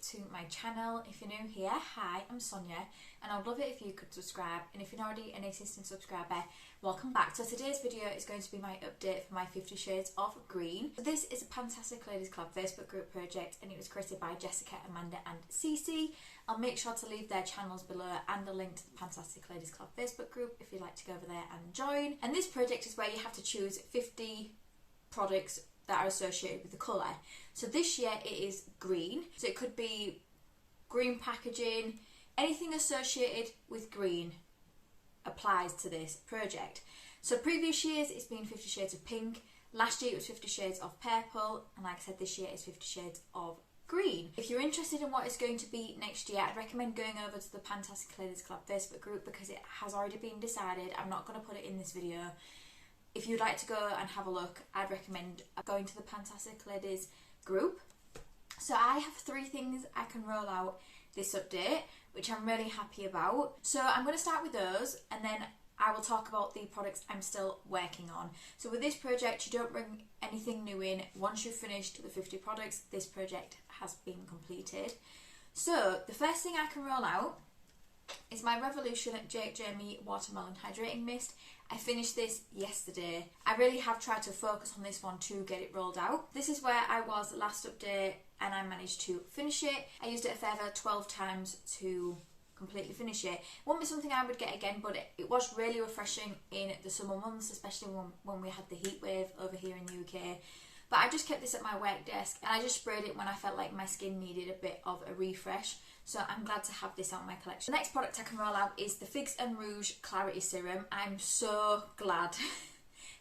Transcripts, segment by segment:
to my channel. If you're new here, hi, I'm Sonia, and I'd love it if you could subscribe, and if you're not already an existing subscriber, welcome back. So today's video is going to be my update for my 50 Shades of Green. So this is a PANtastic Ladies Club Facebook group project, and it was created by Jessica, Amanda and Cece. I'll make sure to leave their channels below and a link to the PANtastic Ladies Club Facebook group if you'd like to go over there and join. And this project is where you have to choose 50 products that are associated with the colour. So this year it is green, so it could be green packaging, anything associated with green applies to this project. So previous years it's been 50 Shades of Pink, last year it was 50 Shades of Purple, and like I said, this year it's 50 Shades of Green. If you're interested in what it's going to be next year, I'd recommend going over to the PANtastic Ladies Club Facebook group because it has already been decided. I'm not going to put it in this video. If you'd like to go and have a look, I'd recommend going to the PANtastic Ladies group. So I have 3 things I can roll out this update, which I'm really happy about. So I'm going to start with those, and then I will talk about the products I'm still working on. So with this project, you don't bring anything new in. Once you've finished the 50 products, this project has been completed. So the first thing I can roll out is my Revolution Jake Jamie Watermelon Hydrating Mist. I finished this yesterday. I really have tried to focus on this one to get it rolled out. This is where I was last update and I managed to finish it. I used it a further 12 times to completely finish it. It won't be something I would get again, but it was really refreshing in the summer months, especially when we had the heat wave over here in the UK. But I just kept this at my work desk and I just sprayed it when I felt like my skin needed a bit of a refresh. So I'm glad to have this out in my collection. The next product I can roll out is the Figs and Rouge Clarity Serum. I'm so glad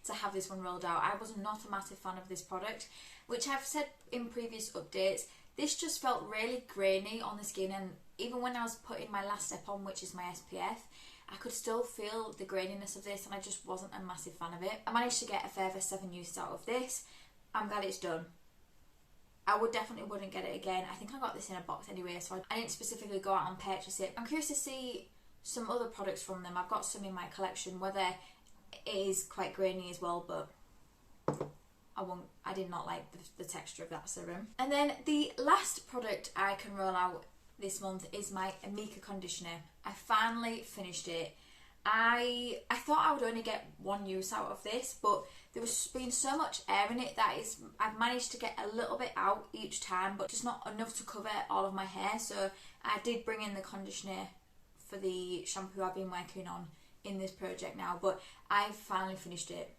to have this one rolled out. I was not a massive fan of this product, which I've said in previous updates. This just felt really grainy on the skin, and even when I was putting my last step on, which is my SPF, I could still feel the graininess of this and I just wasn't a massive fan of it. I managed to get a further 7 uses out of this. I'm glad it's done. I wouldn't get it again. I think I got this in a box anyway, so I didn't specifically go out and purchase it. I'm curious to see some other products from them. I've got some in my collection, whether it is quite grainy as well, but I did not like the texture of that serum. And then the last product I can roll out this month is my Amika conditioner. I finally finished it. I thought I would only get 1 use out of this, but there was been so much air in it that I've managed to get a little bit out each time, but just not enough to cover all of my hair. So I did bring in the conditioner for the shampoo I've been working on in this project now, but I've finally finished it.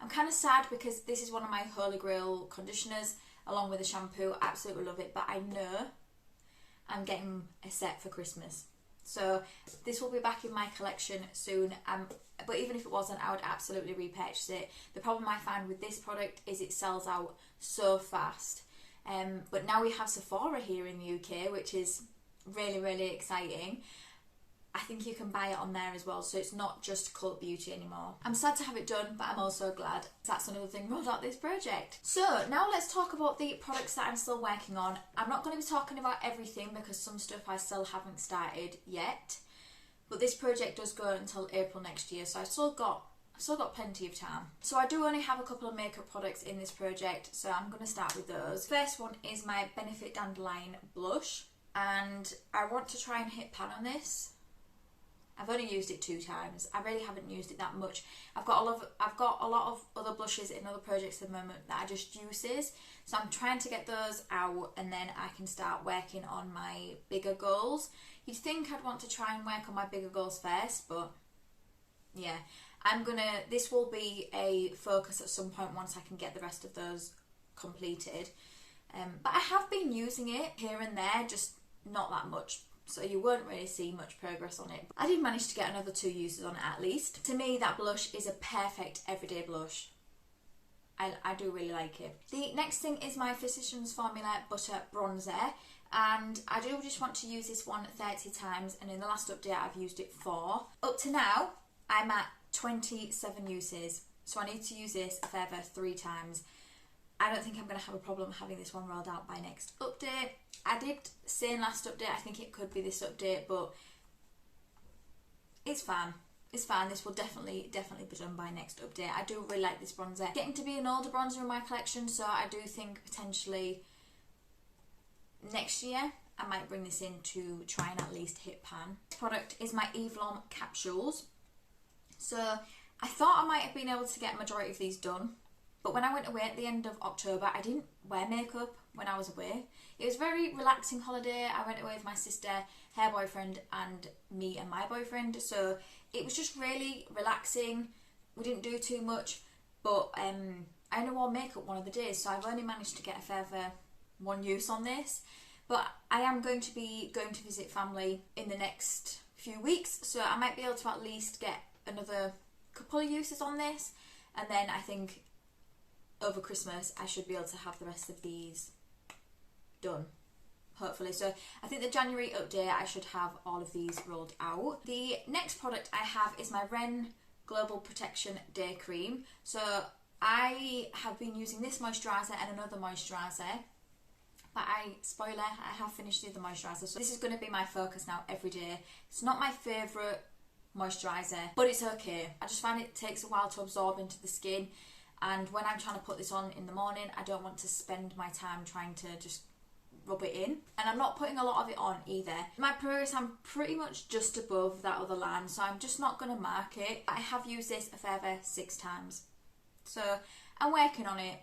I'm kind of sad because this is one of my holy grail conditioners along with the shampoo. I absolutely love it, but I know I'm getting a set for Christmas. So this will be back in my collection soon, but even if it wasn't, I would absolutely repurchase it. The problem I find with this product is it sells out so fast. But now we have Sephora here in the UK, which is really, really exciting. I think you can buy it on there as well, so it's not just Cult Beauty anymore. I'm sad to have it done, but I'm also glad that's another thing rolled out this project. So now let's talk about the products that I'm still working on. I'm not going to be talking about everything because some stuff I still haven't started yet, but this project does go until April next year, so I've still got plenty of time. So I do only have a couple of makeup products in this project, so I'm going to start with those. First one is my Benefit Dandelion blush, and I want to try and hit pan on this. I've only used it 2 times. I really haven't used it that much. I've got a lot of other blushes in other projects at the moment that are just uses. So I'm trying to get those out and then I can start working on my bigger goals. You'd think I'd want to try and work on my bigger goals first, but yeah. This will be a focus at some point once I can get the rest of those completed. But I have been using it here and there, just not that much. So you won't really see much progress on it. I did manage to get another 2 uses on it at least. To me, that blush is a perfect everyday blush. I do really like it. The next thing is my Physicians Formula Butter Bronzer. And I do just want to use this one 30 times. And in the last update, I've used it 4. Up to now, I'm at 27 uses. So I need to use this a further 3 times. I don't think I'm going to have a problem having this one rolled out by next update. I did say in last update, I think it could be this update, but it's fine. It's fine. This will definitely be done by next update. I do really like this bronzer. Getting to be an older bronzer in my collection, so I do think potentially next year I might bring this in to try and at least hit pan. This product is my Eve Lom capsules. So I thought I might have been able to get a majority of these done, but when I went away at the end of October, I didn't wear makeup when I was away. It was a very relaxing holiday. I went away with my sister, her boyfriend, and me and my boyfriend. So it was just really relaxing. We didn't do too much, but I only wore makeup one of the days, so I've only managed to get a further one use on this. But I am going to be going to visit family in the next few weeks, so I might be able to at least get another couple of uses on this, and then I think over Christmas I should be able to have the rest of these done, hopefully. So I think the January update I should have all of these rolled out. The next product I have is my Ren Global Protection Day Cream. So I have been using this moisturiser and another moisturiser, but spoiler, I have finished the other moisturiser, so this is going to be my focus now every day. It's not my favourite moisturiser, but it's okay. I just find it takes a while to absorb into the skin, and when I'm trying to put this on in the morning, I don't want to spend my time trying to just rub it in, and I'm not putting a lot of it on either. My progress, I'm pretty much just above that other line, so I'm just not going to mark it. I have used this a further 6 times, so I'm working on it.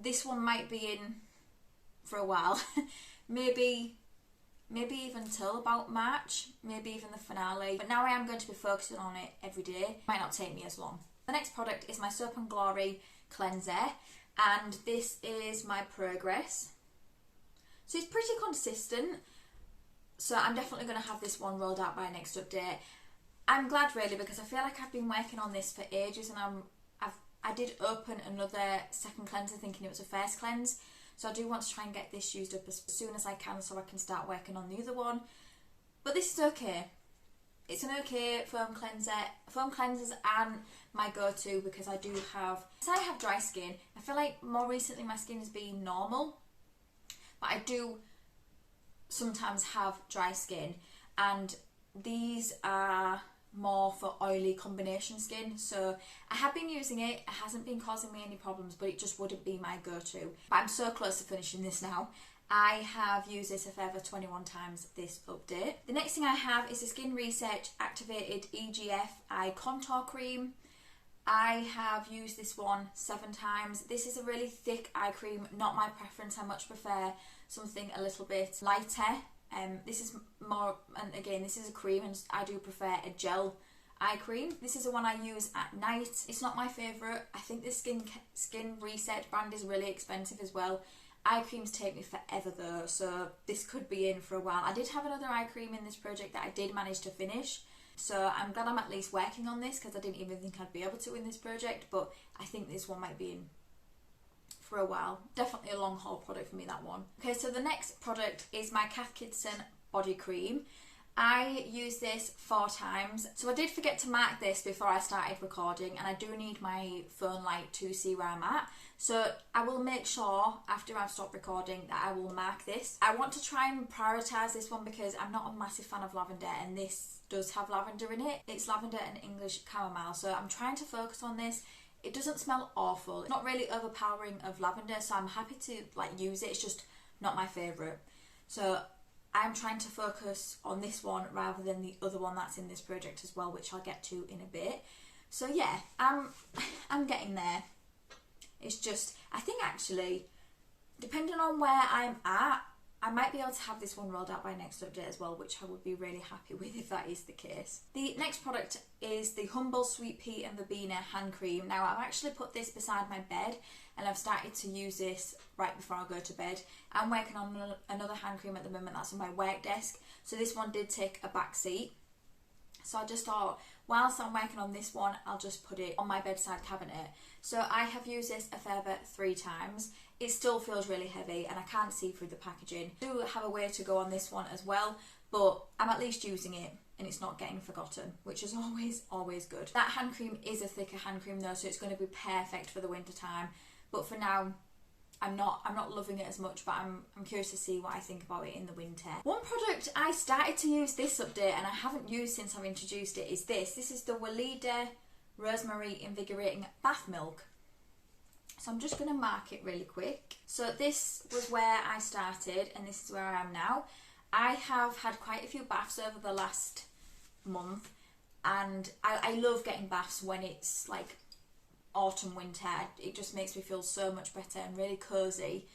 This one might be in for a while, maybe even till about March, maybe even the finale, but now I am going to be focusing on it every day. Might not take me as long. The next product is my Soap and Glory cleanser, and this is my progress. So it's pretty consistent, so I'm definitely going to have this one rolled out by next update. I'm glad really, because I feel like I've been working on this for ages, and I did open another second cleanser thinking it was a first cleanse. So I do want to try and get this used up as soon as I can, so I can start working on the other one. But this is okay. It's an okay foam cleanser. Foam cleansers aren't my go-to because I have dry skin. I feel like more recently my skin has been normal, but I do sometimes have dry skin, and these are more for oily combination skin. So I have been using it. It hasn't been causing me any problems, but it just wouldn't be my go-to. But I'm so close to finishing this now. I have used this a further 21 times this update. The next thing I have is the Skin Research Activated EGF Eye Contour Cream. I have used this one 7 times. This is a really thick eye cream, not my preference. I much prefer something a little bit lighter. This is more, and again, this is a cream, and I do prefer a gel eye cream. This is the one I use at night. It's not my favourite. I think the Skin Research brand is really expensive as well. Eye creams take me forever though, so this could be in for a while. I did have another eye cream in this project that I did manage to finish, so I'm glad I'm at least working on this, because I didn't even think I'd be able to in this project, but I think this one might be in for a while. Definitely a long haul product for me, that one. Okay, so the next product is my Cath Kidston body cream. I used this 4 times. So I did forget to mark this before I started recording, and I do need my phone light to see where I'm at. So I will make sure after I've stopped recording that I will mark this. I want to try and prioritise this one because I'm not a massive fan of lavender, and this does have lavender in it. It's lavender and English chamomile, so I'm trying to focus on this. It doesn't smell awful. It's not really overpowering of lavender, so I'm happy to use it. It's just not my favourite. So I'm trying to focus on this one rather than the other one that's in this project as well, which I'll get to in a bit. So yeah, I'm getting there. It's just, I think actually, depending on where I'm at, I might be able to have this one rolled out by next update as well, which I would be really happy with if that is the case. The next product is the Humble Sweet Pea and Verbena hand cream. Now I've actually put this beside my bed, and I've started to use this right before I go to bed. I'm working on another hand cream at the moment that's on my work desk, so this one did take a back seat. So I just thought, whilst I'm working on this one, I'll just put it on my bedside cabinet. So I have used this a further 3 times. It still feels really heavy, and I can't see through the packaging. I do have a way to go on this one as well, but I'm at least using it, and it's not getting forgotten, which is always good. That hand cream is a thicker hand cream though, so it's going to be perfect for the winter time. But for now, I'm not loving it as much, but I'm curious to see what I think about it in the winter. One product I started to use this update, and I haven't used since I've introduced it, is this. This is the Weleda Rosemary Invigorating Bath Milk. So I'm just going to mark it really quick. So this was where I started and this is where I am now. I have had quite a few baths over the last month, and I love getting baths when it's like autumn, winter. It just makes me feel so much better and really cozy.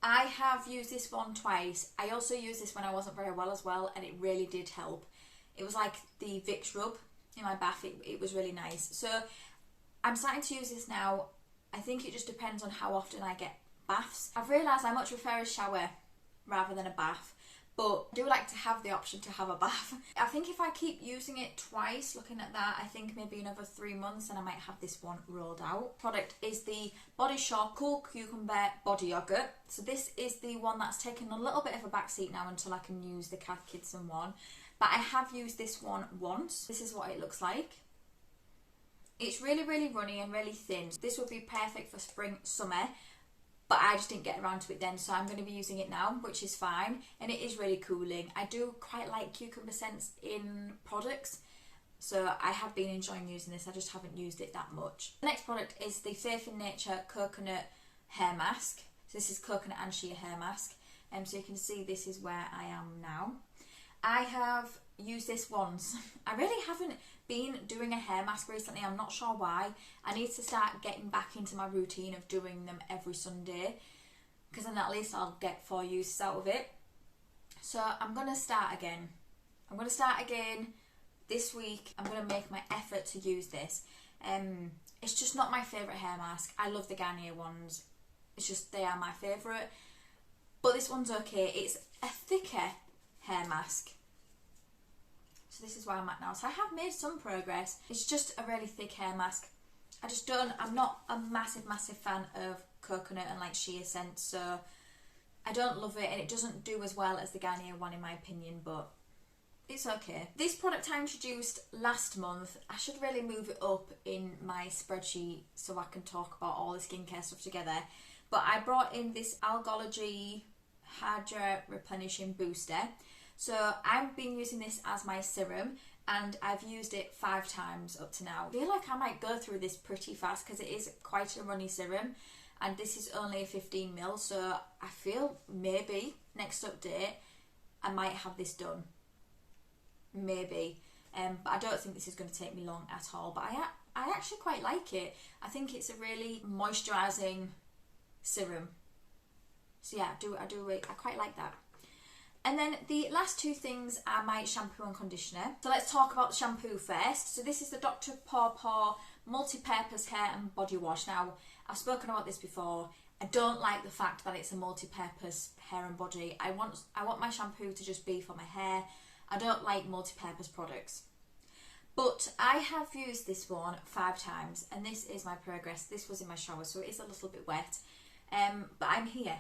I have used this one twice. I also used this when I wasn't very well as well, and it really did help. It was like the Vicks rub in my bath. It was really nice. So I'm starting to use this now. I think it just depends on how often I get baths. I've realised I much prefer a shower rather than a bath, but I do like to have the option to have a bath. I think if I keep using it twice, looking at that, I think maybe another 3 months and I might have this one rolled out. Product is the Body Shop Cool Cucumber Body Yogurt. So this is the one that's taken a little bit of a backseat now until I can use the Cath Kidston one. But I have used this one once. This is what it looks like. It's really, really runny and really thin. This would be perfect for spring, summer, but I just didn't get around to it then, so I'm going to be using it now, which is fine, and it is really cooling. I do quite like cucumber scents in products, so I have been enjoying using this. I just haven't used it that much. The next product is the Faith in Nature Coconut Hair Mask. So this is coconut and shea hair mask, so you can see this is where I am now. I have used this once. I really haven't been doing a hair mask recently. I'm not sure why. I need to start getting back into my routine of doing them every Sunday, because then at least I'll get 4 uses out of it. So I'm going to start again. This week. I'm going to make my effort to use this. It's just not my favourite hair mask. I love the Garnier ones. It's just they are my favourite. But this one's okay. It's a thicker hair mask. So this is where I'm at now. So I have made some progress. It's just a really thick hair mask. I'm not a massive fan of coconut and like shea scents, so I don't love it, and it doesn't do as well as the Garnier one in my opinion, but it's okay. This product I introduced last month. I should really move it up in my spreadsheet so I can talk about all the skincare stuff together. But I brought in this Algology Hydra Replenishing Booster. So I've been using this as my serum, and I've used it 5 times up to now. I feel like I might go through this pretty fast because it is quite a runny serum, and this is only a 15ml, so I feel maybe next update I might have this done. Maybe. But I don't think this is going to take me long at all. But I actually quite like it. I think it's a really moisturising serum. So yeah, I quite like that. And then the last 2 things are my shampoo and conditioner. So let's talk about the shampoo first. So this is the Dr. Paw Multi-Purpose Hair and Body Wash. Now, I've spoken about this before. I don't like the fact that it's a multi-purpose hair and body. I want my shampoo to just be for my hair. I don't like multi-purpose products. But I have used this one 5 times, and this is my progress. This was in my shower, so it is a little bit wet. But I'm here.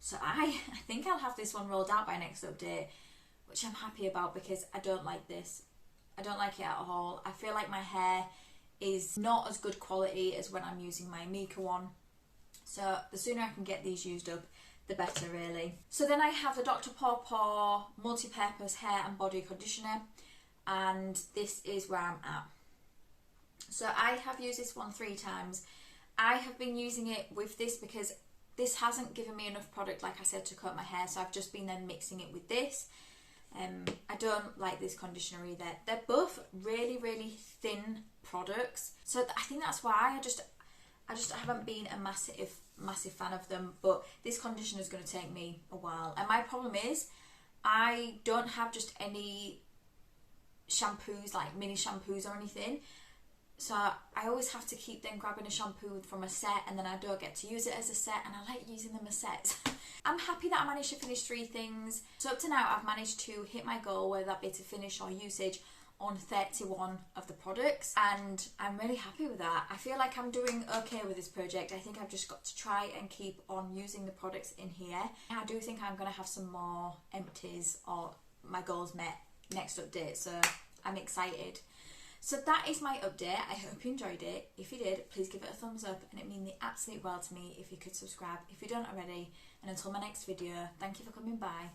So I think I'll have this one rolled out by next update, which I'm happy about because I don't like this. I don't like it at all. I feel like my hair is not as good quality as when I'm using my Mika one. So the sooner I can get these used up, the better really. So then I have the Dr. Paw Multi-Purpose Hair and Body Conditioner, and this is where I'm at. So I have used this one 3 times. I have been using it with this because this hasn't given me enough product, like I said, to coat my hair, so I've just been then mixing it with this. I don't like this conditioner either. They're both really, really thin products, so I think that's why I just haven't been a massive fan of them. But this conditioner is going to take me a while, and my problem is I don't have just any shampoos, like mini shampoos or anything. So I always have to keep then grabbing a shampoo from a set, and then I don't get to use it as a set, and I like using them as sets. I'm happy that I managed to finish 3 things. So up to now I've managed to hit my goal, whether that be to finish or usage, on 31 of the products, and I'm really happy with that. I feel like I'm doing okay with this project. I think I've just got to try and keep on using the products in here. I do think I'm going to have some more empties or my goals met next update, so I'm excited. So that is my update. I hope you enjoyed it. If you did, please give it a thumbs up, and it means the absolute world to me if you could subscribe if you don't already. And until my next video, thank you for coming by.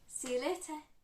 See you later.